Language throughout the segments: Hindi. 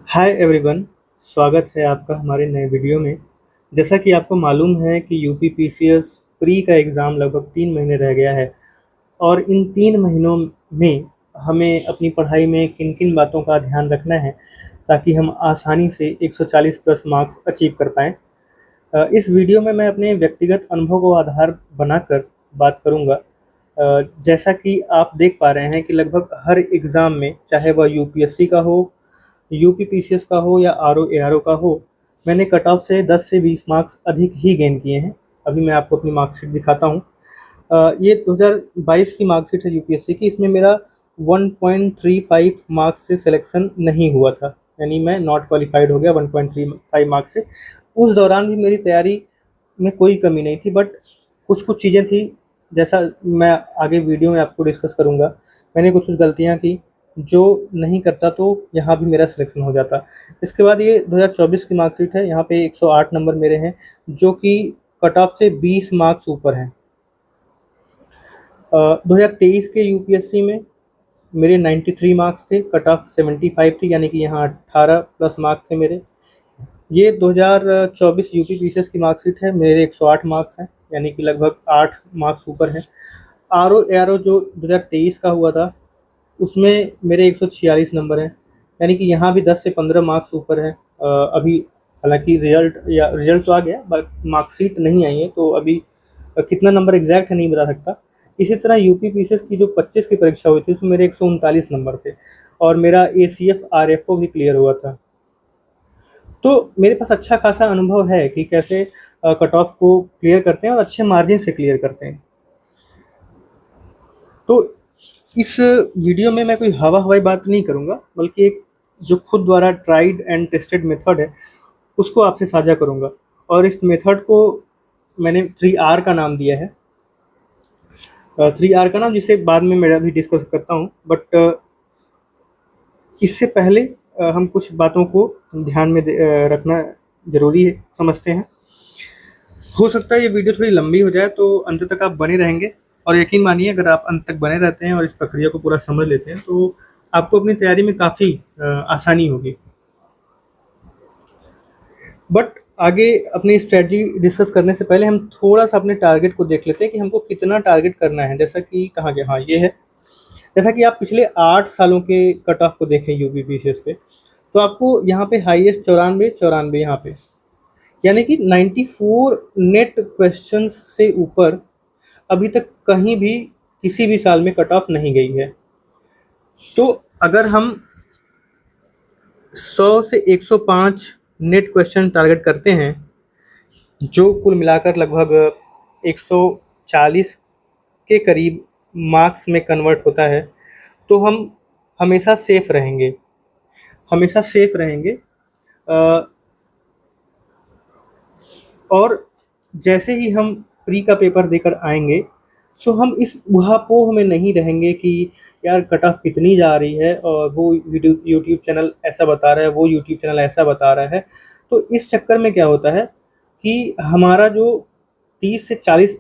Hi everyone. स्वागत है आपका हमारे नए वीडियो में। जैसा कि आपको मालूम है कि यूपी पीसीएस प्री का एग्ज़ाम लगभग 3 महीने रह गया है और इन 3 महीनों में हमें अपनी पढ़ाई में किन किन बातों का ध्यान रखना है ताकि हम आसानी से 140 प्लस मार्क्स अचीव कर पाएँ। इस वीडियो में मैं अपने व्यक्तिगत अनुभव को आधार बनाकर बात करूँगा। जैसा कि आप देख पा रहे हैं कि लगभग हर एग्ज़ाम में, चाहे वह यूपीएससी का हो, यूपी पीसीएस का हो या आरओ एआरओ का हो, मैंने कट ऑफ से 10 से 20 मार्क्स अधिक ही गेन किए हैं। अभी मैं आपको अपनी मार्कशीट दिखाता हूँ। ये 2022 की मार्कशीट है यूपीएससी की। इसमें मेरा 1.35 मार्क्स से सिलेक्शन नहीं हुआ था, यानी मैं नॉट क्वालिफाइड हो गया 1.35 मार्क्स से। उस दौरान भी मेरी तैयारी में कोई कमी नहीं थी, बट कुछ-कुछ चीज़ें थी, जैसा मैं आगे वीडियो में आपको डिस्कस करूँगा। मैंने कुछ-कुछ गलतियाँ की, जो नहीं करता तो यहाँ भी मेरा सिलेक्शन हो जाता। इसके बाद ये 2024 की मार्कशीट है। यहाँ पे 108 नंबर मेरे हैं, जो कि कट ऑफ से 20 मार्क्स ऊपर हैं। 2023 के यूपीएससी में मेरे 93 मार्क्स थे, कट ऑफ 75 थी, यानी कि यहाँ 18 प्लस मार्क्स थे मेरे। ये 2024 यूपी पीसीएस की मार्कशीट है। मेरे 108 मार्क्स हैं, यानी कि लगभग 8 मार्क्स ऊपर हैं। आरओ एआरओ जो 2023 का हुआ था, उसमें मेरे 146 नंबर हैं, यानी कि यहाँ भी 10 से 15 मार्क्स ऊपर हैं। अभी हालांकि रिजल्ट तो आ गया, बट मार्कशीट नहीं आई है, तो अभी कितना नंबर एग्जैक्ट है नहीं बता सकता। इसी तरह यूपी पीसीएस की जो 25 की परीक्षा हुई थी, उसमें मेरे 139 नंबर थे और मेरा एसीएफ आरएफओ भी क्लियर हुआ था। तो मेरे पास अच्छा खासा अनुभव है कि कैसे कट ऑफ को क्लियर करते हैं और अच्छे मार्जिन से क्लियर करते हैं। तो इस वीडियो में मैं कोई हवा-हवाई बात नहीं करूँगा, बल्कि एक जो खुद द्वारा ट्राइड एंड टेस्टेड मेथड है, उसको आपसे साझा करूँगा। और इस मेथड को मैंने 3R का नाम दिया है। 3R का नाम, जिसे बाद में मैं अभी डिस्कस करता हूँ, बट इससे पहले हम कुछ बातों को ध्यान में रखना ज़रूरी है, समझते हैं। हो सकता है ये वीडियो थोड़ी लंबी हो जाए, तो अंत तक आप बने रहेंगे। और यकीन मानिए, अगर आप अंत तक बने रहते हैं और इस प्रक्रिया को पूरा समझ लेते हैं, तो आपको अपनी तैयारी में काफ़ी आसानी होगी। बट आगे अपनी स्ट्रेटजी डिस्कस करने से पहले हम थोड़ा-सा अपने टारगेट को देख लेते हैं कि हमको कितना टारगेट करना है। जैसा कि कहाँ गया? हाँ, ये है। जैसा कि आप पिछले 8 सालों के कट ऑफ को देखें यूपी पीसीएस के, तो आपको यहाँ पे हाईएस्ट 94 यहाँ पे, यानी कि 94 नेट क्वेश्चंस से ऊपर अभी तक कहीं भी किसी भी साल में कट ऑफ नहीं गई है। तो अगर हम 100 से 105 नेट क्वेश्चन टारगेट करते हैं, जो कुल मिलाकर लगभग 140 के करीब मार्क्स में कन्वर्ट होता है, तो हम हमेशा सेफ रहेंगे, हमेशा सेफ रहेंगे। और जैसे ही हम प्री का पेपर देकर आएंगे, तो हम इस ऊहापोह में नहीं रहेंगे कि यार कट ऑफ कितनी जा रही है और वो यूट्यूब चैनल ऐसा बता रहा है, वो यूट्यूब चैनल ऐसा बता रहा है। तो इस चक्कर में क्या होता है कि हमारा जो 30 से 40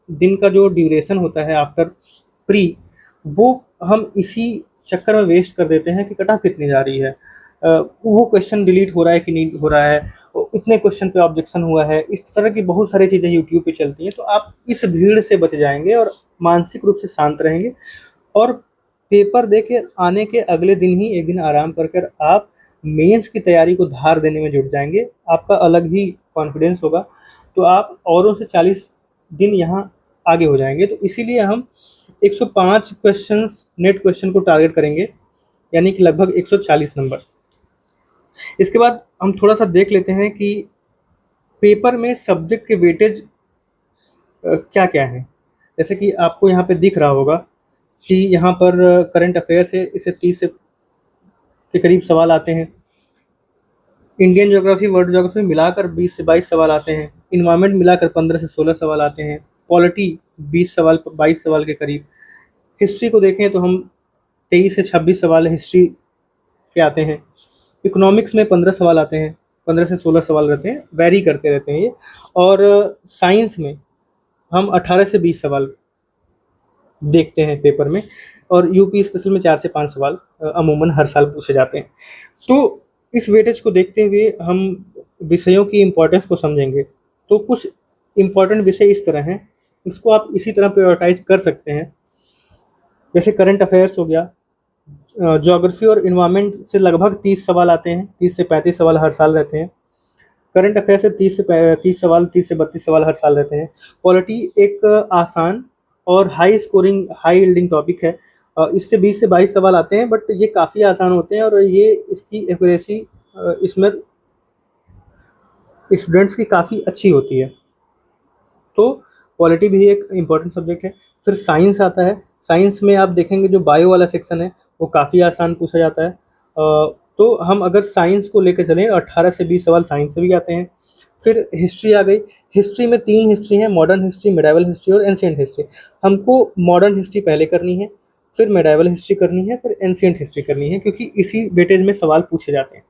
दिन का जो ड्यूरेशन होता है आफ्टर प्री, वो हम इसी चक्कर में वेस्ट कर देते हैं कि कट ऑफ कितनी जा रही है, वो क्वेश्चन डिलीट हो रहा है कि नहीं हो रहा है, इतने क्वेश्चन पे ऑब्जेक्शन हुआ है। इस तरह की बहुत सारी चीज़ें यूट्यूब पे चलती हैं। तो आप इस भीड़ से बच जाएंगे और मानसिक रूप से शांत रहेंगे, और पेपर दे के आने के अगले दिन ही एक दिन आराम कर कर आप मेंस की तैयारी को धार देने में जुट जाएंगे। आपका अलग ही कॉन्फिडेंस होगा, तो आप औरों से 40 दिन यहाँ आगे हो जाएंगे। तो इसीलिए हम 105 क्वेश्चंस नेट क्वेश्चन को टारगेट करेंगे, यानी कि लगभग 140 नंबर। इसके बाद हम थोड़ा-सा देख लेते हैं कि पेपर में सब्जेक्ट के वेटेज क्या-क्या हैं। जैसे कि आपको यहाँ पे दिख रहा होगा कि यहाँ पर करंट अफेयर्स है, इससे 30 से के करीब सवाल आते हैं। इंडियन ज्योग्राफी, वर्ल्ड ज्योग्राफी मिलाकर 20 से 22 सवाल आते हैं। एनवायरनमेंट मिलाकर 15 से 16 सवाल आते हैं। पॉलिटी 20 सवाल 22 सवाल के करीब। हिस्ट्री को देखें तो हम 23 से 26 सवाल हिस्ट्री के आते हैं। इकोनॉमिक्स में 15 सवाल आते हैं, 15 से 16 सवाल रहते हैं, वैरी करते रहते हैं ये। और साइंस में हम 18 से 20 सवाल देखते हैं पेपर में, और यूपी स्पेशल में 4 से 5 सवाल अमूमन हर साल पूछे जाते हैं। तो इस वेटेज को देखते हुए हम विषयों की इम्पोर्टेंस को समझेंगे। तो कुछ इम्पोर्टेंट विषय इस तरह हैं, इसको आप इसी तरह प्रायोरिटाइज कर सकते हैं। जैसे करंट अफेयर्स हो गया, ज्योग्राफी और इन्वायरमेंट से लगभग 30 सवाल आते हैं, 30 से 35 सवाल हर साल रहते हैं। करंट अफेयर से 30 सवाल, 30 से 32 सवाल हर साल रहते हैं। पॉलिटी एक आसान और high scoring, high yielding topic है। इससे 20 से 22 सवाल आते हैं, बट ये काफ़ी आसान होते हैं और ये इसकी एक्यूरेसी इसमें स्टूडेंट्स की काफ़ी अच्छी होती है। तो पॉलिटी भी एक इम्पॉर्टेंट सब्जेक्ट है। फिर साइंस आता है। साइंस में आप देखेंगे जो बायो वाला सेक्शन है वो काफ़ी आसान पूछा जाता है। तो हम अगर साइंस को लेकर चलें, 18 से 20 सवाल साइंस से भी आते हैं। फिर हिस्ट्री आ गई। हिस्ट्री में 3 हिस्ट्री हैं, मॉडर्न हिस्ट्री, मिडाइवल हिस्ट्री और एंशिएंट हिस्ट्री। हमको मॉडर्न हिस्ट्री पहले करनी है, फिर मिडाइवल हिस्ट्री करनी है, फिर एंशिएंट हिस्ट्री करनी है, क्योंकि इसी वेटेज में सवाल पूछे जाते हैं।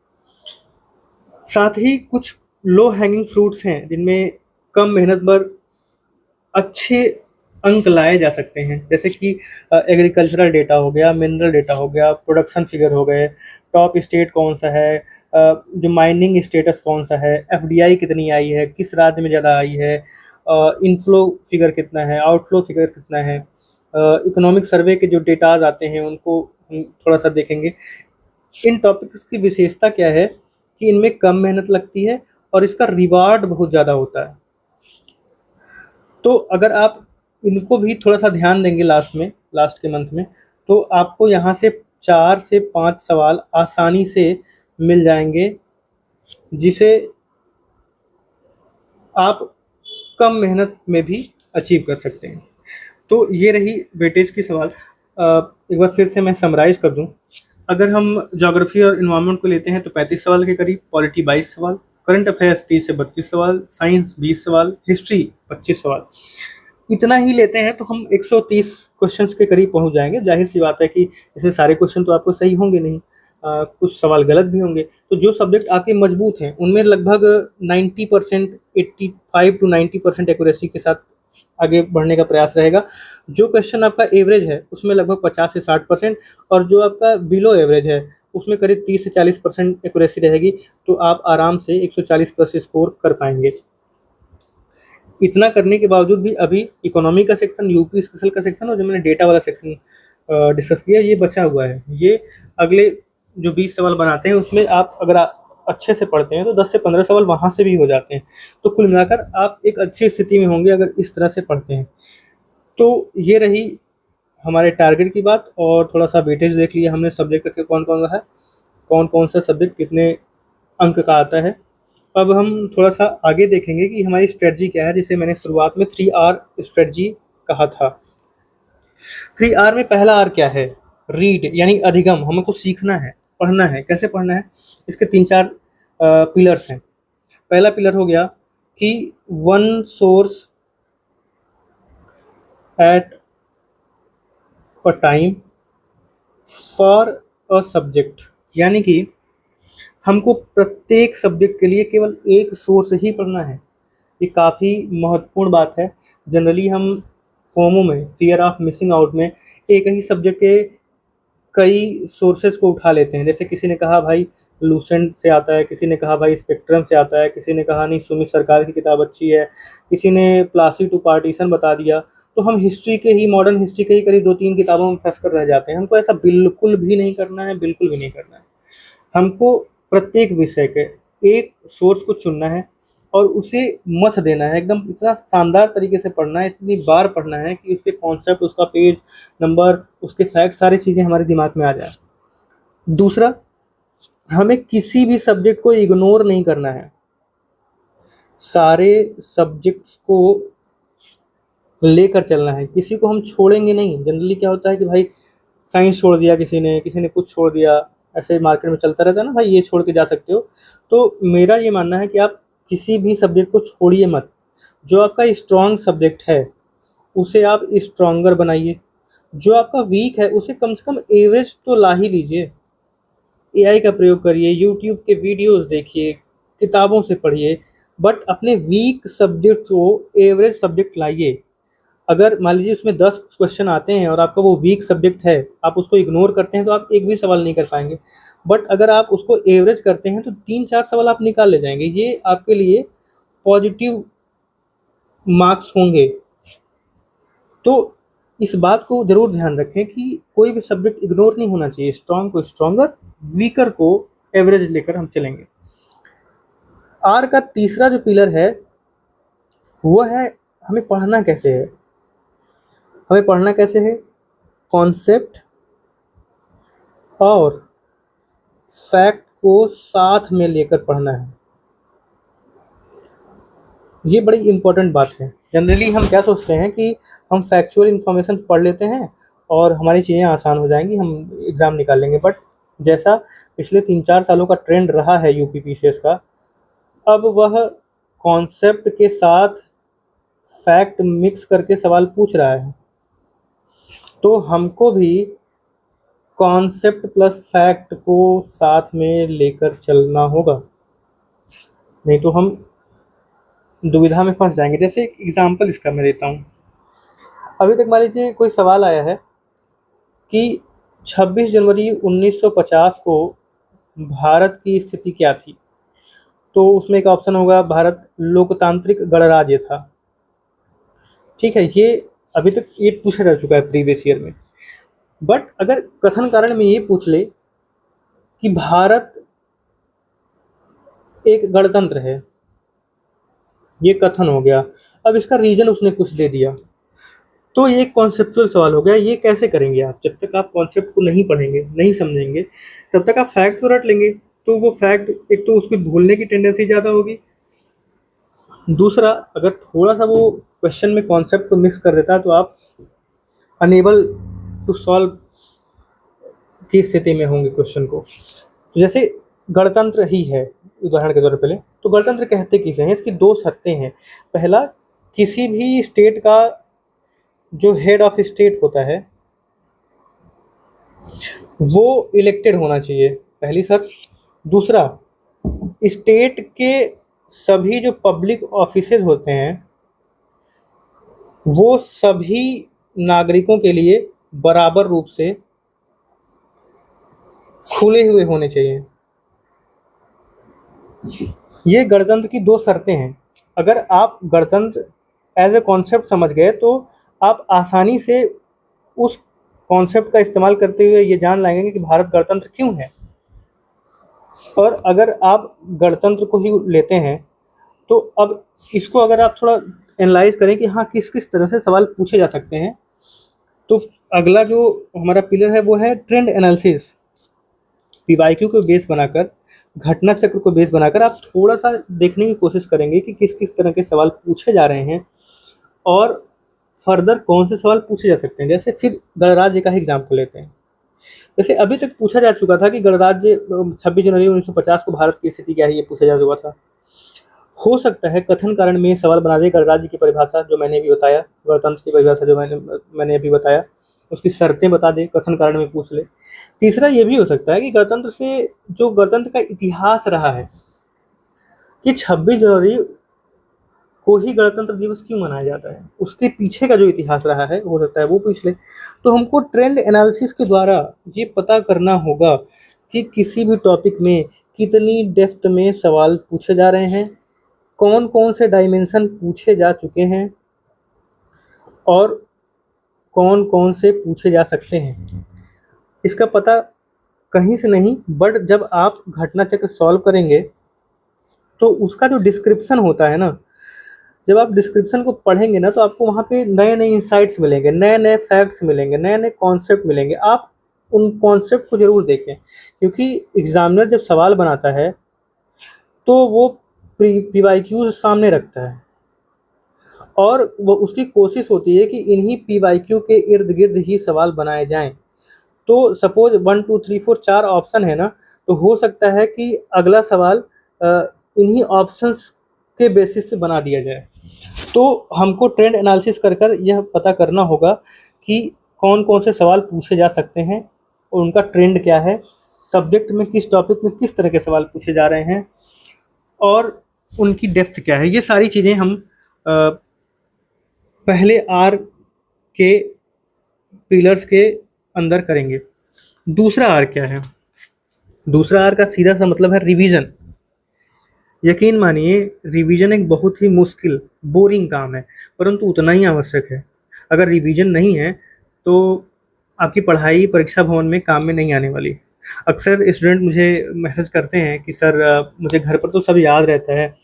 साथ ही कुछ लो हैंगिंग फ्रूट्स हैं जिनमें कम मेहनत पर अच्छे अंक लाए जा सकते हैं, जैसे कि एग्रीकल्चरल डेटा हो गया, मिनरल डेटा हो गया, प्रोडक्शन फिगर हो गए, टॉप स्टेट कौन सा है, जो माइनिंग स्टेटस कौन सा है, एफडीआई कितनी आई है, किस राज्य में ज़्यादा आई है, इनफ्लो फिगर कितना है, आउटफ्लो फिगर कितना है, इकोनॉमिक सर्वे के जो डेटाज आते हैं उनको हम थोड़ा सा देखेंगे। इन टॉपिक्स की विशेषता क्या है कि इनमें कम मेहनत लगती है और इसका रिवार्ड बहुत ज़्यादा होता है। तो अगर आप इनको भी थोड़ा सा ध्यान देंगे लास्ट के मंथ में, तो आपको यहाँ से 4 से 5 सवाल आसानी से मिल जाएंगे, जिसे आप कम मेहनत में भी अचीव कर सकते हैं। तो ये रही वेटेज की सवाल। एक बार फिर से मैं समराइज़ कर दूं। अगर हम ज्योग्राफी और इन्वायरमेंट को लेते हैं तो 35 सवाल के करीब, पॉलिटी 22 सवाल, करंट अफेयर्स 30 से 32 सवाल, साइंस 20 सवाल, हिस्ट्री 25 सवाल। इतना ही लेते हैं तो हम 130 क्वेश्चंस के करीब पहुंच जाएंगे। जाहिर सी बात है कि इसमें सारे क्वेश्चन तो आपको सही होंगे नहीं, कुछ सवाल गलत भी होंगे। तो जो सब्जेक्ट आपके मजबूत हैं उनमें लगभग 90%, 85 टू 90% एक्यूरेसी के साथ आगे बढ़ने का प्रयास रहेगा। जो क्वेश्चन आपका एवरेज है उसमें लगभग 50 से 60%, और जो आपका बिलो एवरेज है उसमें करीब 30 से 40% एक्यूरेसी रहेगी। तो आप आराम से 140 प्लस स्कोर कर पाएंगे। इतना करने के बावजूद भी अभी इकोनॉमी का सेक्शन, यूपी स्पेशल का सेक्शन और जो मैंने डेटा वाला सेक्शन डिस्कस किया, ये बचा हुआ है। ये अगले जो 20 सवाल बनाते हैं उसमें आप अगर अच्छे से पढ़ते हैं तो 10 से 15 सवाल वहाँ से भी हो जाते हैं। तो कुल मिलाकर आप एक अच्छी स्थिति में होंगे अगर इस तरह से पढ़ते हैं। तो ये रही हमारे टारगेट की बात, और थोड़ा सा वेटेज देख लिया हमने सब्जेक्ट का, कौन कौन सा है, कौन कौन सा सब्जेक्ट कितने अंक का आता है। अब हम थोड़ा सा आगे देखेंगे कि हमारी स्ट्रेटजी क्या है, जिसे मैंने शुरुआत में 3R स्ट्रेटजी कहा था। 3R में पहला आर क्या है? रीड, यानी अधिगम। हमें कुछ सीखना है, पढ़ना है। कैसे पढ़ना है? इसके 3-4 पिलर्स हैं। पहला पिलर हो गया कि one source at a time for a subject, यानी कि हमको प्रत्येक सब्जेक्ट के लिए केवल एक सोर्स ही पढ़ना है। ये काफ़ी महत्वपूर्ण बात है। जनरली हम फोमो में, फियर ऑफ मिसिंग आउट में, एक ही सब्जेक्ट के कई सोर्सेज को उठा लेते हैं। जैसे किसी ने कहा भाई लूसेंट से आता है, किसी ने कहा भाई स्पेक्ट्रम से आता है, किसी ने कहा नहीं सुमित सरकार की किताब अच्छी है, किसी ने प्लासी टू पार्टीशन बता दिया। तो हम हिस्ट्री के ही, मॉडर्न हिस्ट्री के ही करीब 2-3 किताबों में फंस कर रह जाते हैं। हमको ऐसा बिल्कुल भी नहीं करना है, बिल्कुल भी नहीं करना है। हमको प्रत्येक विषय के एक सोर्स को चुनना है और उसे मत देना है। एकदम इतना शानदार तरीके से पढ़ना है, इतनी बार पढ़ना है कि उसके कॉन्सेप्ट, उसका पेज नंबर, उसके फैक्ट, सारी चीज़ें हमारे दिमाग में आ जाए। दूसरा, हमें किसी भी सब्जेक्ट को इग्नोर नहीं करना है। सारे सब्जेक्ट्स को लेकर चलना है, किसी को हम छोड़ेंगे नहीं। जनरली क्या होता है कि भाई साइंस छोड़ दिया किसी ने कुछ छोड़ दिया, ऐसे मार्केट में चलता रहता है ना, भाई ये छोड़ के जा सकते हो। तो मेरा ये मानना है कि आप किसी भी सब्जेक्ट को छोड़िए मत। जो आपका स्ट्रॉन्ग सब्जेक्ट है उसे आप स्ट्रॉन्गर बनाइए, जो आपका वीक है उसे कम से कम एवरेज तो ला ही लीजिए। एआई का प्रयोग करिए, यूट्यूब के वीडियोस देखिए, किताबों से पढ़िए, बट अपने वीक सब्जेक्ट को एवरेज सब्जेक्ट लाइए। अगर मान लीजिए उसमें 10 क्वेश्चन आते हैं और आपका वो वीक सब्जेक्ट है, आप उसको इग्नोर करते हैं तो आप एक भी सवाल नहीं कर पाएंगे। बट अगर आप उसको एवरेज करते हैं तो 3-4 सवाल आप निकाल ले जाएंगे। ये आपके लिए पॉजिटिव मार्क्स होंगे। तो इस बात को ज़रूर ध्यान रखें कि कोई भी सब्जेक्ट इग्नोर नहीं होना चाहिए। स्ट्रॉन्ग को स्ट्रॉन्गर, वीकर को एवरेज लेकर हम चलेंगे। आर का तीसरा जो पिलर है वो है हमें पढ़ना कैसे है। हमें पढ़ना कैसे है, कॉन्सेप्ट और फैक्ट को साथ में लेकर पढ़ना है। ये बड़ी इंपॉर्टेंट बात है। जनरली हम क्या सोचते हैं कि हम फैक्चुअल इंफॉर्मेशन पढ़ लेते हैं और हमारी चीज़ें आसान हो जाएंगी, हम एग्ज़ाम निकाल लेंगे। बट जैसा पिछले 3-4 सालों का ट्रेंड रहा है यूपी पीसीएस का, अब वह कॉन्सेप्ट के साथ फैक्ट मिक्स करके सवाल पूछ रहा है। तो हमको भी कॉन्सेप्ट प्लस फैक्ट को साथ में लेकर चलना होगा, नहीं तो हम दुविधा में फंस जाएंगे। जैसे एक एग्जांपल इसका मैं देता हूँ। अभी तक मान लीजिए कोई सवाल आया है कि 26 जनवरी 1950 को भारत की स्थिति क्या थी। तो उसमें एक ऑप्शन होगा भारत लोकतांत्रिक गणराज्य था। ठीक है, ये अभी तक ये पूछा जा चुका है प्रीवियस ईयर में। बट अगर कथन कारण में ये पूछ ले कि भारत एक गणतंत्र है, ये कथन हो गया। अब इसका रीजन उसने कुछ दे दिया, तो ये एक कॉन्सेप्चुअल सवाल हो गया। ये कैसे करेंगे आप? जब तक आप कॉन्सेप्ट को नहीं पढ़ेंगे, नहीं समझेंगे, तब तक आप फैक्ट तो रट लेंगे, तो वो फैक्ट एक तो उसको भूलने की टेंडेंसी ज़्यादा होगी। दूसरा, अगर थोड़ा सा वो क्वेश्चन में कॉन्सेप्ट को मिक्स कर देता है तो आप अनेबल टू सॉल्व की स्थिति में होंगे क्वेश्चन को। जैसे गणतंत्र ही है उदाहरण के तौर पर पहले, तो गणतंत्र कहते किसे हैं? इसकी 2 शर्तें हैं। पहला, किसी भी स्टेट का जो हेड ऑफ स्टेट होता है वो इलेक्टेड होना चाहिए, पहली शर्त। दूसरा, स्टेट के सभी जो पब्लिक ऑफिसेज होते हैं वो सभी नागरिकों के लिए बराबर रूप से खुले हुए होने चाहिए। ये गणतंत्र की 2 शर्तें हैं। अगर आप गणतंत्र एज ए कॉन्सेप्ट समझ गए तो आप आसानी से उस कॉन्सेप्ट का इस्तेमाल करते हुए ये जान लाएंगे कि भारत गणतंत्र क्यों है। और अगर आप गणतंत्र को ही लेते हैं तो अब इसको अगर आप थोड़ा एनालाइज करें कि हाँ किस किस तरह से सवाल पूछे जा सकते हैं, तो अगला जो हमारा पिलर है वो है ट्रेंड एनालिसिस। पीवाईक्यू को बेस बनाकर, घटना चक्र को बेस बनाकर आप थोड़ा सा देखने की कोशिश करेंगे कि किस किस तरह के सवाल पूछे जा रहे हैं और फर्दर कौन से सवाल पूछे जा सकते हैं। जैसे फिर गणराज्य का ही एग्जाम्पल लेते हैं। जैसे अभी तक पूछा जा चुका था कि गणराज्य 26 जनवरी 1950 को भारत की स्थिति क्या है, ये पूछा जा चुका था। हो सकता है कथन कारण में सवाल बना दे गणराज्य की परिभाषा जो मैंने अभी बताया, गणतंत्र की परिभाषा जो मैंने अभी बताया, उसकी शर्तें बता दे, कथन कारण में पूछ ले। तीसरा ये भी हो सकता है कि गणतंत्र से जो गणतंत्र का इतिहास रहा है कि 26 जनवरी को ही गणतंत्र दिवस क्यों मनाया जाता है, उसके पीछे का जो इतिहास रहा है हो सकता है वो पूछ ले। तो हमको ट्रेंड एनालिसिस के द्वारा ये पता करना होगा कि किसी भी टॉपिक में कितनी डेप्थ में सवाल पूछे जा रहे हैं, कौन कौन से डायमेंशन पूछे जा चुके हैं और कौन कौन से पूछे जा सकते हैं। इसका पता कहीं से नहीं, बट जब आप घटना चक्र सॉल्व करेंगे तो उसका जो डिस्क्रिप्शन होता है ना, जब आप डिस्क्रिप्शन को पढ़ेंगे ना तो आपको वहाँ पे नए नए इंसाइट्स मिलेंगे, नए नए फैक्ट्स मिलेंगे, नए नए कॉन्सेप्ट मिलेंगे। आप उन कॉन्सेप्ट को ज़रूर देखें, क्योंकि एग्जामिनर जब सवाल बनाता है तो वो पीवाईक्यू सामने रखता है और वो उसकी कोशिश होती है कि इन्हीं पीवाईक्यू के इर्द गिर्द ही सवाल बनाए जाएं। तो सपोज 1 2 3 4 4 ऑप्शन है ना, तो हो सकता है कि अगला सवाल इन्हीं ऑप्शंस के बेसिस पे बना दिया जाए। तो हमको ट्रेंड एनालिसिस कर कर यह पता करना होगा कि कौन कौन से सवाल पूछे जा सकते हैं और उनका ट्रेंड क्या है, सब्जेक्ट में किस टॉपिक में किस तरह के सवाल पूछे जा रहे हैं और उनकी डेप्थ क्या है। ये सारी चीज़ें हम पहले आर के पिलर्स के अंदर करेंगे। दूसरा आर क्या है? दूसरा आर का सीधा सा मतलब है रिवीजन। यकीन मानिए रिवीजन एक बहुत ही मुश्किल, बोरिंग काम है, परंतु उतना ही आवश्यक है। अगर रिवीजन नहीं है तो आपकी पढ़ाई परीक्षा भवन में काम में नहीं आने वाली। अक्सर स्टूडेंट मुझे मैसेज करते हैं कि सर मुझे घर पर तो सब याद रहता है,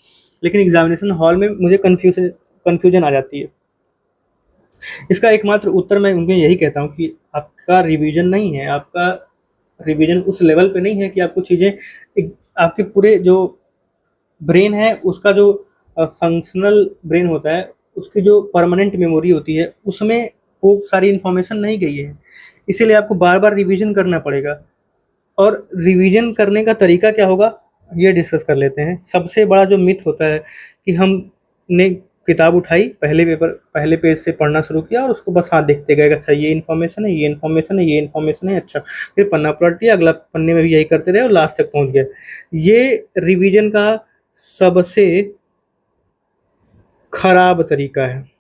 लेकिन एग्जामिनेशन हॉल में मुझे कन्फ्यूजन आ जाती है। इसका एकमात्र उत्तर मैं उनको यही कहता हूँ कि आपका रिवीजन नहीं है, आपका रिवीजन उस लेवल पे नहीं है कि आपको चीज़ें आपके पूरे जो ब्रेन है उसका जो फंक्शनल ब्रेन होता है, उसकी जो परमानेंट मेमोरी होती है उसमें वो सारी इन्फॉर्मेशन नहीं गई है, इसीलिए आपको बार बार रिवीजन करना पड़ेगा। और रिवीजन करने का तरीका क्या होगा ये डिस्कस कर लेते हैं। सबसे बड़ा जो मिथ होता है कि हमने किताब उठाई, पहले पेज से पढ़ना शुरू किया और उसको बस हाँ देखते गए, अच्छा ये इन्फॉर्मेशन है, ये इन्फॉर्मेशन है, ये इन्फॉर्मेशन है, अच्छा फिर पन्ना पलट लिया, अगला पन्ने में भी यही करते रहे और लास्ट तक पहुंच गए। ये रिवीजन का सबसे खराब तरीका है।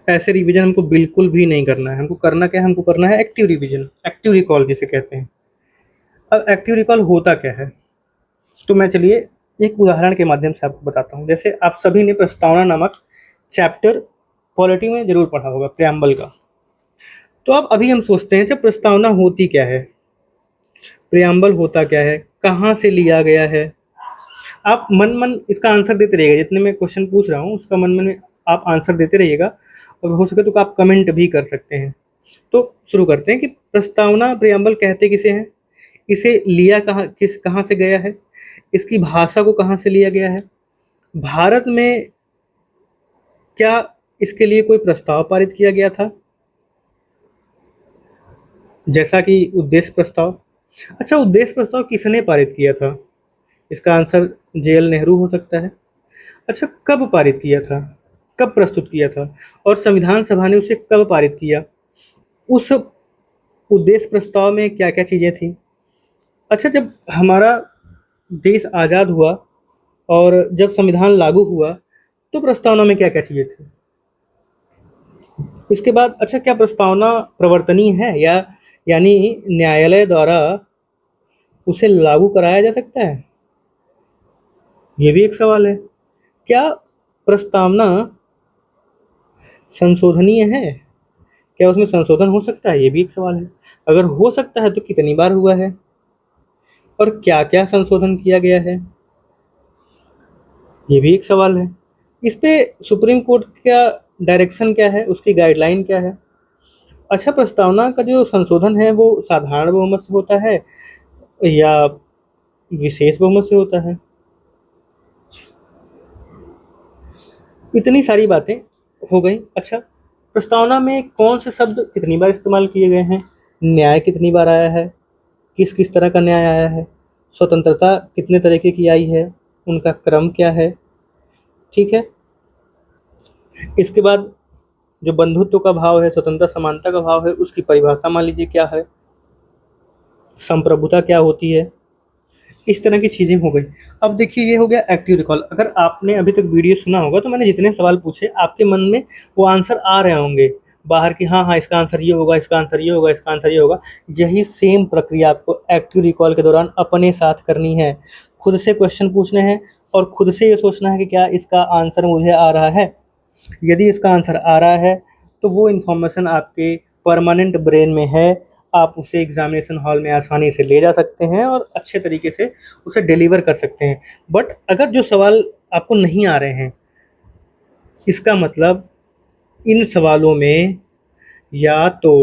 ऐसे रिवीजन हमको बिल्कुल भी नहीं करना है। हमको करना क्या है? हमको करना है एक्टिव रिवीजन, एक्टिव रिकॉल जिसे कहते हैं। अब एक्टिव रिकॉल होता क्या है? तो मैं चलिए एक उदाहरण के माध्यम से आपको बताता हूँ। जैसे आप सभी ने प्रस्तावना नामक चैप्टर पॉलिटी में जरूर पढ़ा होगा, प्रेम्बल का। तो अब अभी हम सोचते हैं जब प्रस्तावना होती क्या है, प्रेम्बल होता क्या है, कहाँ से लिया गया है। आप मन मन इसका आंसर देते रहिएगा, जितने मैं क्वेश्चन पूछ रहा हूँ उसका मन मन आप आंसर देते रहिएगा, और हो सके तो आप कमेंट भी कर सकते हैं। तो शुरू करते हैं कि प्रस्तावना प्रेम्बल कहते किसे हैं, इसे लिया कहाँ से गया है, इसकी भाषा को कहाँ से लिया गया है, भारत में क्या इसके लिए कोई प्रस्ताव पारित किया गया था, जैसा कि उद्देश्य प्रस्ताव। अच्छा, उद्देश्य प्रस्ताव किसने पारित किया था? इसका आंसर JL नेहरू हो सकता है। अच्छा, कब पारित किया था, कब प्रस्तुत किया था, और संविधान सभा ने उसे कब पारित किया? उस उद्देश्य प्रस्ताव में क्या क्या चीज़ें थी? अच्छा, जब हमारा देश आज़ाद हुआ और जब संविधान लागू हुआ तो प्रस्तावना में क्या क्या चीज़ें थी? इसके बाद अच्छा, क्या प्रस्तावना प्रवर्तनीय है या यानी न्यायालय द्वारा उसे लागू कराया जा सकता है? ये भी एक सवाल है। क्या प्रस्तावना संशोधनीय है, क्या उसमें संशोधन हो सकता है? ये भी एक सवाल है। अगर हो सकता है तो कितनी बार हुआ है और क्या क्या संशोधन किया गया है? ये भी एक सवाल है। इस पे सुप्रीम कोर्ट का डायरेक्शन क्या है, उसकी गाइडलाइन क्या है? अच्छा, प्रस्तावना का जो संशोधन है वो साधारण बहुमत से होता है या विशेष बहुमत से होता है? इतनी सारी बातें हो गई। अच्छा, प्रस्तावना में कौन से शब्द कितनी बार इस्तेमाल किए गए हैं, न्याय कितनी बार आया है, किस किस तरह का न्याय आया है, स्वतंत्रता कितने तरीके की आई है, उनका क्रम क्या है, ठीक है। इसके बाद जो बंधुत्व का भाव है, स्वतंत्रता समानता का भाव है, उसकी परिभाषा मान लीजिए क्या है, संप्रभुता क्या होती है, इस तरह की चीज़ें हो गई। अब देखिए ये हो गया एक्टिव रिकॉल। अगर आपने अभी तक वीडियो सुना होगा तो मैंने जितने सवाल पूछे आपके मन में वो आंसर आ रहे होंगे बाहर की, हाँ हाँ इसका आंसर ये होगा, इसका आंसर ये होगा, इसका आंसर ये होगा। यही सेम प्रक्रिया आपको एक्टिव रिकॉल के दौरान अपने साथ करनी है। खुद से क्वेश्चन पूछने हैं और खुद से ये सोचना है कि क्या इसका आंसर मुझे आ रहा है। यदि इसका आंसर आ रहा है तो वो इन्फॉर्मेशन आपके परमानेंट ब्रेन में है, आप उसे एग्जामिनेशन हॉल में आसानी से ले जा सकते हैं और अच्छे तरीके से उसे डिलीवर कर सकते हैं। बट अगर जो सवाल आपको नहीं आ रहे हैं, इसका मतलब इन सवालों में या तो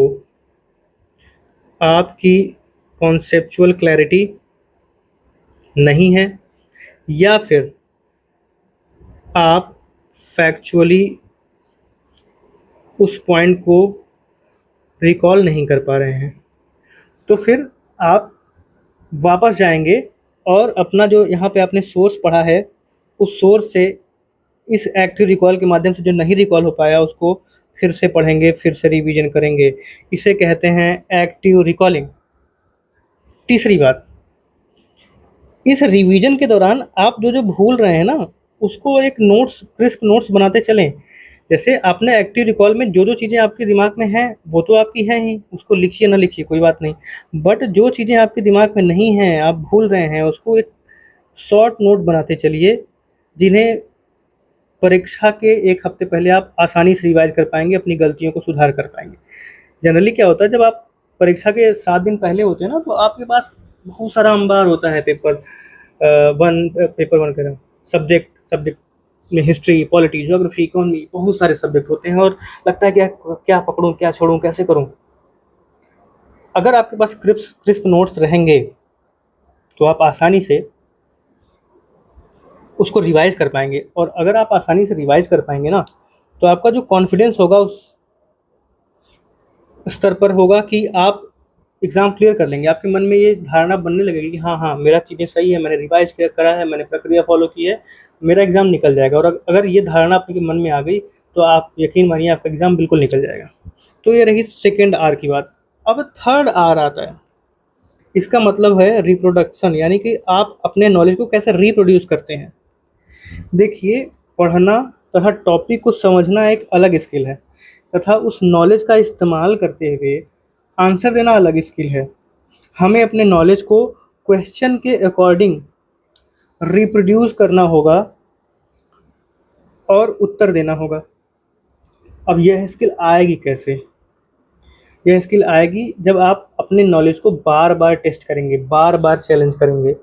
आपकी कॉन्सेप्चुअल क्लैरिटी नहीं है या फिर आप फैक्चुअली उस पॉइंट को रिकॉल नहीं कर पा रहे हैं। तो फिर आप वापस जाएंगे और अपना जो यहाँ पे आपने सोर्स पढ़ा है उस सोर्स से इस एक्टिव रिकॉल के माध्यम से जो नहीं रिकॉल हो पाया उसको फिर से पढ़ेंगे, फिर से रिवीजन करेंगे। इसे कहते हैं एक्टिव रिकॉलिंग। तीसरी बात, इस रिवीजन के दौरान आप जो जो भूल रहे हैं ना उसको एक नोट्स, क्रिस्प नोट्स बनाते चलें जैसे आपने एक्टिव रिकॉल में जो चीज़ें आपके दिमाग में हैं वो तो आपकी हैं ही, उसको लिखिए ना लिखिए कोई बात नहीं, बट जो चीज़ें आपके दिमाग में नहीं हैं, आप भूल रहे हैं, उसको एक शॉर्ट नोट बनाते चलिए, जिन्हें परीक्षा के 1 हफ्ते पहले आप आसानी से रिवाइज़ कर पाएँगे, अपनी गलतियों को सुधार कर पाएँगे। जनरली क्या होता है, जब आप परीक्षा के 7 दिन पहले होते हैं ना, तो आपके पास बहुत सारा अंबार होता है, पेपर 1 कह रहा हूँ, सब्जेक्ट में हिस्ट्री, पॉलिटी, ज्योग्राफी, इकोनॉमी, बहुत सारे सब्जेक्ट होते हैं और लगता है क्या पकड़ूँ, क्या छोड़ूँ, कैसे करूँ? अगर आपके पास क्रिस्प नोट्स रहेंगे, तो आप आसानी से उसको रिवाइज़ कर पाएँगे, और अगर आप आसानी से रिवाइज़ कर पाएँगे ना, तो आपका जो कॉन्फिडेंस होगा उस स्तर पर होगा कि आप एग्ज़ाम क्लियर कर लेंगे। आपके मन में ये धारणा बनने लगेगी कि हाँ, मेरा चीज़ें सही है, मैंने रिवाइज़ करा है, मैंने प्रक्रिया फ़ॉलो की है, मेरा एग्ज़ाम निकल जाएगा। और अगर ये धारणा आपके मन में आ गई, तो आप यकीन मानिए आपका एग्ज़ाम बिल्कुल निकल जाएगा। तो ये रही सेकंड आर की बात। अब थर्ड आर आता है। इसका मतलब है रिप्रोडक्शन, यानी कि आप अपने नॉलेज को कैसे रिप्रोड्यूस करते हैं। देखिए, पढ़ना तथा टॉपिक को समझना एक अलग स्किल है, तथा उस नॉलेज का इस्तेमाल करते हुए आंसर देना अलग स्किल है। हमें अपने नॉलेज को क्वेश्चन के अकॉर्डिंग रिप्रोड्यूस करना होगा और उत्तर देना होगा। अब यह स्किल आएगी कैसे? यह स्किल आएगी जब आप अपने नॉलेज को बार-बार टेस्ट करेंगे, बार-बार चैलेंज करेंगे,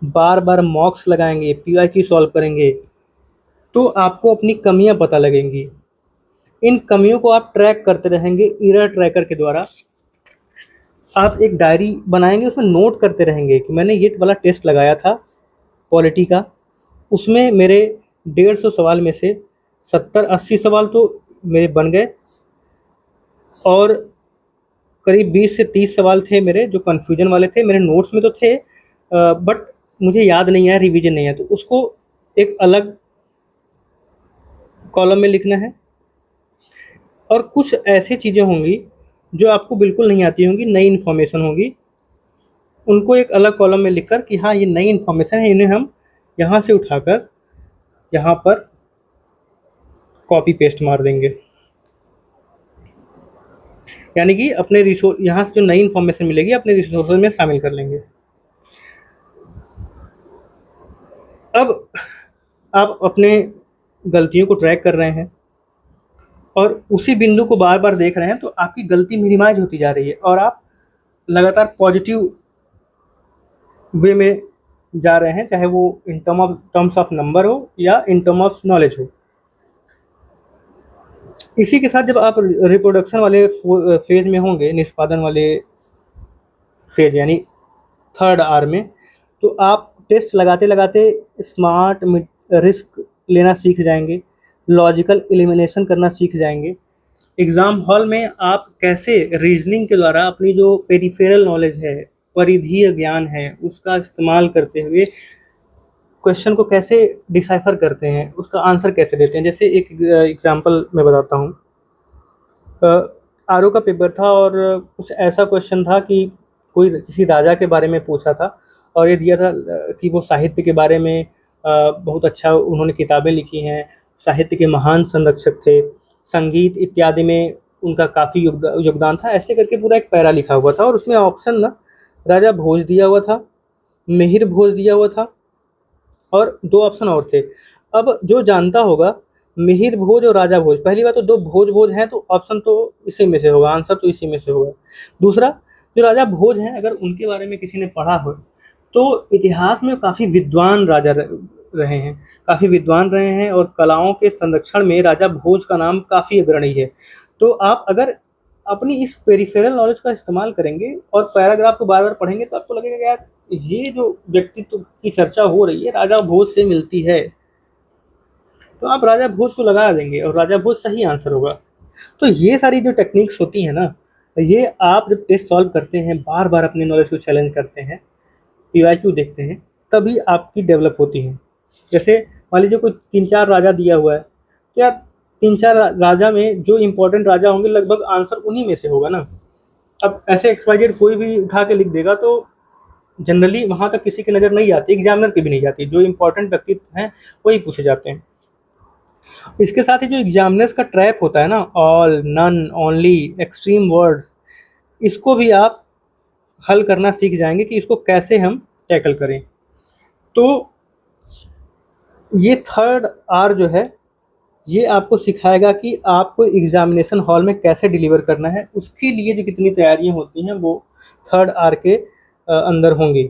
बार-बार मॉक्स लगाएँगे, पीवाईक्यू सॉल्व करेंगे, तो आपको अपनी कमियाँ पता लगेंगी। इन कमियों को आप ट्रैक करते रहेंगे एरर ट्रैकर के द्वारा। आप एक डायरी बनाएँगे, उसमें नोट करते रहेंगे कि मैंने ये वाला टेस्ट लगाया था पॉलिटी का, उसमें मेरे 150 सवाल में से 70-80 सवाल तो मेरे बन गए, और करीब 20 से 30 सवाल थे मेरे जो कन्फ्यूजन वाले थे। मेरे नोट्स में तो थे, बट मुझे याद नहीं आया, रिवीजन नहीं है, तो उसको एक अलग कॉलम में लिखना है। और कुछ ऐसी चीज़ें होंगी जो आपको बिल्कुल नहीं आती होंगी, नई इन्फॉर्मेशन होगी, उनको एक अलग कॉलम में लिखकर कि हाँ, ये नई इन्फॉर्मेशन है, इन्हें हम यहाँ से उठाकर यहाँ पर कॉपी पेस्ट मार देंगे। यानी कि अपने रिसोर्स, यहाँ से जो नई इन्फॉर्मेशन मिलेगी अपने रिसोर्सेज में शामिल कर लेंगे। अब आप अपने गलतियों को ट्रैक कर रहे हैं और उसी बिंदु को बार-बार देख रहे हैं, तो आपकी गलती मिनिमाइज़ होती जा रही है और आप लगातार पॉजिटिव वे में जा रहे हैं, चाहे वो इन टर्म्स ऑफ नंबर हो या इन टर्म ऑफ नॉलेज हो। इसी के साथ जब आप रिप्रोडक्शन वाले फेज में होंगे, निष्पादन वाले फेज यानी थर्ड आर में, तो आप टेस्ट लगाते लगाते स्मार्ट रिस्क लेना सीख जाएंगे, लॉजिकल एलिमिनेशन करना सीख जाएंगे। एग्ज़ाम हॉल में आप कैसे रीजनिंग के द्वारा अपनी जो पेरिफेरल नॉलेज है, परिधीय ज्ञान है, उसका इस्तेमाल करते हुए क्वेश्चन को कैसे डिसाइफर करते हैं, उसका आंसर कैसे देते हैं। जैसे एक एग्जांपल मैं बताता हूँ। आरओ का पेपर था और कुछ ऐसा क्वेश्चन था कि कोई किसी राजा के बारे में पूछा था और ये दिया था कि वो साहित्य के बारे में बहुत अच्छा उन्होंने किताबें लिखी हैं, साहित्य के महान संरक्षक थे, संगीत इत्यादि में उनका काफ़ी योगदान था। ऐसे करके पूरा एक पैरा लिखा हुआ था और उसमें ऑप्शन ना राजा भोज दिया हुआ था, मिहिर भोज दिया हुआ था और 2 ऑप्शन और थे। अब जो जानता होगा मिहिर भोज और राजा भोज, पहली बात तो 2 भोज हैं, तो ऑप्शन तो इसी में से होगा, आंसर तो इसी में से होगा। दूसरा, जो राजा भोज हैं, अगर उनके बारे में किसी ने पढ़ा हो तो इतिहास में काफ़ी विद्वान राजा रहे हैं, काफ़ी विद्वान रहे हैं और कलाओं के संरक्षण में राजा भोज का नाम काफ़ी अग्रणी है। तो आप अगर अपनी इस पेरिफेरल नॉलेज का इस्तेमाल करेंगे और पैराग्राफ को बार-बार पढ़ेंगे, तो आपको लगेगा यार ये जो व्यक्तित्व की चर्चा हो रही है राजा भोज से मिलती है, तो आप राजा भोज को लगा देंगे और राजा भोज सही आंसर होगा। तो ये सारी जो टेक्निक्स होती हैं ना, ये आप जब टेस्ट सॉल्व करते हैं, बार-बार अपनी नॉलेज को चैलेंज करते हैं, पीवाईक्यू देखते हैं, तभी आपकी डेवलप होती हैं। जैसे मान लीजिए कोई 3-4 राजा दिया हुआ है, तो यार 3-4 राजा में जो इम्पोर्टेंट राजा होंगे लगभग आंसर उन्हीं में से होगा ना। अब ऐसे XYZ कोई भी उठा के लिख देगा तो जनरली वहाँ तक किसी की नज़र नहीं आती, एग्जामिनर की भी नहीं जाती, जो इम्पोर्टेंट व्यक्तित्व हैं वही पूछे जाते हैं। इसके साथ ही जो एग्जामिनर्स का ट्रैप होता है ना, all, none, only, extreme words, इसको भी आप हल करना सीख जाएंगे कि इसको कैसे हम टैकल करें। तो ये थर्ड आर जो है, ये आपको सिखाएगा कि आपको एग्जामिनेशन हॉल में कैसे डिलीवर करना है। उसके लिए जो कितनी तैयारियां होती हैं वो थर्ड आर के अंदर होंगी।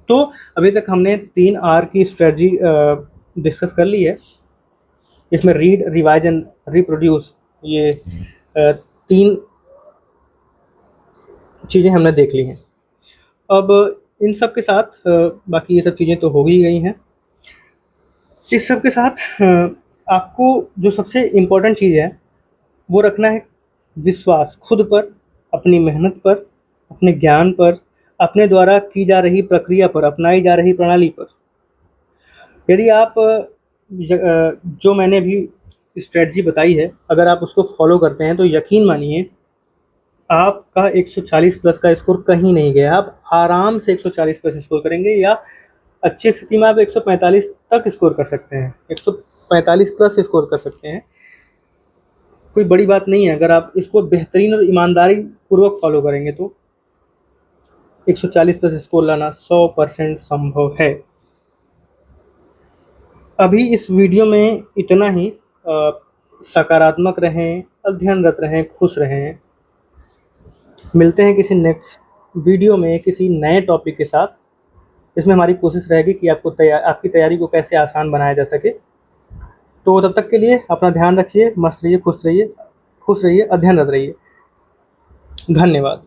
तो अभी तक हमने 3 आर की स्ट्रेटजी डिस्कस कर ली है। इसमें रीड, रिवाइज एंड रिप्रोड्यूस, ये 3 चीज़ें हमने देख ली हैं। अब इन सब के साथ बाकी ये सब चीज़ें तो हो ही गई हैं। इस सब के साथ आपको जो सबसे इम्पोर्टेंट चीज़ है वो रखना है विश्वास खुद पर, अपनी मेहनत पर, अपने ज्ञान पर, अपने द्वारा की जा रही प्रक्रिया पर, अपनाई जा रही प्रणाली पर। यदि आप जो मैंने भी स्ट्रेटजी बताई है, अगर आप उसको फॉलो करते हैं तो यकीन मानिए आपका 140 प्लस का स्कोर कहीं नहीं गया। आप आराम से 140 प्लस स्कोर करेंगे, या अच्छी स्थिति में आप 145 तक स्कोर कर सकते हैं, 145 प्लस स्कोर कर सकते हैं। कोई बड़ी बात नहीं है। अगर आप इसको बेहतरीन और ईमानदारी पूर्वक फॉलो करेंगे तो 140 प्लस स्कोर लाना 100% संभव है। अभी इस वीडियो में इतना ही। सकारात्मक रहें, अध्ययनरत रहें, खुश रहें। मिलते हैं किसी नेक्स्ट वीडियो में किसी नए टॉपिक के साथ। इसमें हमारी कोशिश रहेगी कि आपकी तैयारी को कैसे आसान बनाया जा सके। तो तब तक के लिए अपना ध्यान रखिए, मस्त रहिए, खुश रहिए, अध्ययनरत रहिए। धन्यवाद।